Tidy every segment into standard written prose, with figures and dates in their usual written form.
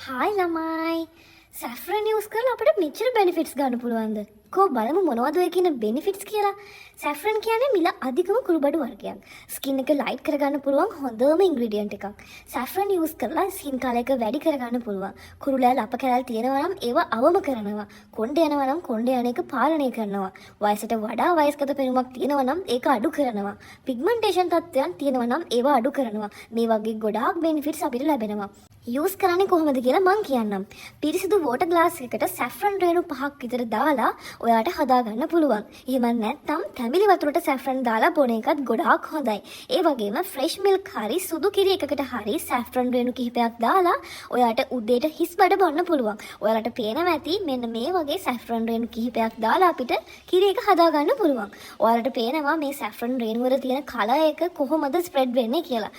Hi ළමයි. සැෆ්‍රන් use කරලා අපිට මෙච්චර බෙනිෆිට්ස් ගන්න පුළුවන්ද? කො බලමු මොනවද ඔය කියන බෙනිෆිට්ස් කියලා. සැෆ්‍රන් කියන්නේ මිල අධිකම කුළුබඩු වර්ගයක්. ස්කින් එක ලයිට් කරගන්න පුළුවන් හොඳම ඉන්ග්‍රීඩියන්ට් එකක්. සැෆ්‍රන් යූස් කරලා ස්කින් කලර් එක වැඩි කරගන්න පුළුවන්. කුරුලෑ ලප කැලල් තියෙනවා නම් ඒවා අවම කරනවා. කොණ්ඩේ යනවා නම් කොණ්ඩේ යන එක පාලනය කරනවා. වයසට වඩා වයස්ගත පෙනුමක් තියෙනවා නම් ඒක අඩු කරනවා. පිග්මන්ටේෂන් තත්ත්වයන් තියෙනවා නම් ඒවා අඩු කරනවා. මේ වගේ ගොඩාක් බෙනිෆිට්ස් අපිට ලැබෙනවා. යූස් කරන්නේ කොහොමද කියලා මං කියන්නම්. පිරිසිදු වෝටර් ග්ලාස් එකකට සැෆ්‍රන් රේණු 5ක් විතර දාලා ඔයාට හදාගන්න පුළුවන්. එහෙම නැත්නම් තැඹිලි වතුරට සැෆ්‍රන් දාලා බොන එකත් ගොඩාක් හොඳයි. ඒ වගේම ෆ්‍රෙෂ් මිල්ක් හරි සුදු කිරි එකකට හරි සැෆ්‍රන් රේණු කිහිපයක් දාලා ඔයාට උදේට හිස් බඩ බොන්න පුළුවන්. ඔයාලට පේනවා ඇති මෙන්න මේ වගේ සැෆ්‍රන් රේණු කිහිපයක් දාලා අපිට කිරි එක හදාගන්න පුළුවන්. ඔයාලට පේනවා මේ සැෆ්‍රන් රේණු වල තියෙන කලර් එක කොහොමද ස්ප්‍රෙඩ් වෙන්නේ කියලා.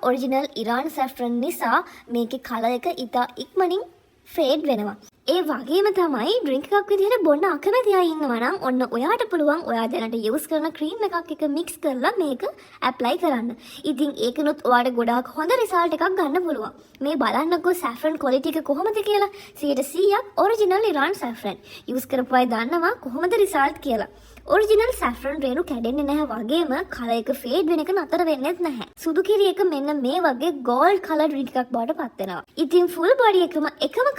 ඔරිජිනල් ඉරාන් සැෆ්‍රන් නිසා මේකේ කලර් එක ඉතා ඉක්මනින් ෆේඩ් වෙනවා. ඒ වගේම තමයි ඩ්‍රින්ක් එකක් විදිහට බොන්න අකමැති අය ඉන්නවා නම් ඔන්න ඔයාට පුළුවන් ඔයා දැනට යූස් කරන ක්‍රීම් එකක් එක මික්ස් කරලා මේක ඇප්ලයි කරන්න. ඉතින් ඒකනොත් ඔයාට ගොඩාක් හොඳ රිසල්ට් එකක් ගන්න පුළුවන්. මේ බලන්නකෝ සැෆ්‍රන් ක්වොලිටි එක කොහොමද කියලා. 100%ක් ඔරිජිනල් ඉරාන් සැෆ්‍රන්. යූස් කරපු අය දන්නවා කොහොමද රිසල්ට් කියලා. ඔරිජිනල් සැෆ්‍රන් රේණු කැඩෙන්නේ නැහැ වගේම කලර් එක ෆේඩ් වෙන එක නතර වෙන්නේත් නැහැ. සුදු කිරි එක මෙන්න මේ වගේ ගෝල්ඩ් කලර් ඩ්‍රින්ක් එකක් බවට පත් වෙනවා. ඉතින් ෆුල් බොඩි එකම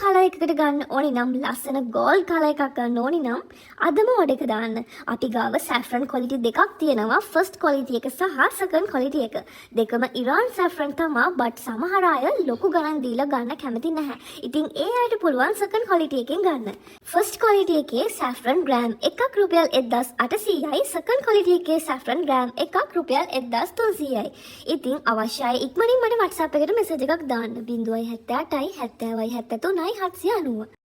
කලර් එකකට ගන්න ඕනි නම් ලස්සන ගෝල්ඩ් කලර් එකක් ගන්න ඕනි නම් අදම ඔඩ එක දාන්න. අපි ගාව සැෆ්‍රන් ක්වොලිටි දෙකක් තියෙනවා. ෆස්ට් ක්වොලිටි එක සහ සෙකන්ඩ් ක්වොලිටි එක. දෙකම ඉරාන් සැෆ්‍රන් තමයි බට් සමහර අය ලොකු ගණන් දීලා ගන්න කැමති නැහැ. ඉතින් ඒ අයට පුළුවන් සෙකන්ඩ් ක්වොලිටි එකෙන් ගන්න. ෆස්ට් ක්වොලිටි එකේ සැෆ්‍රන් ග්‍රෑම් එකක් රුපියල් 1800යි. සෙකන්ඩ් ක්වොලිටි එකේ සැෆ්‍රන් ග්‍රෑම් එකක් රුපියල් 1300යි. ඉතින් අවශ්‍යයි ඉක්මනින් මට WhatsApp එකට මෙසේජ් එකක් දාන්න. 078යි 70යි 73යි 790.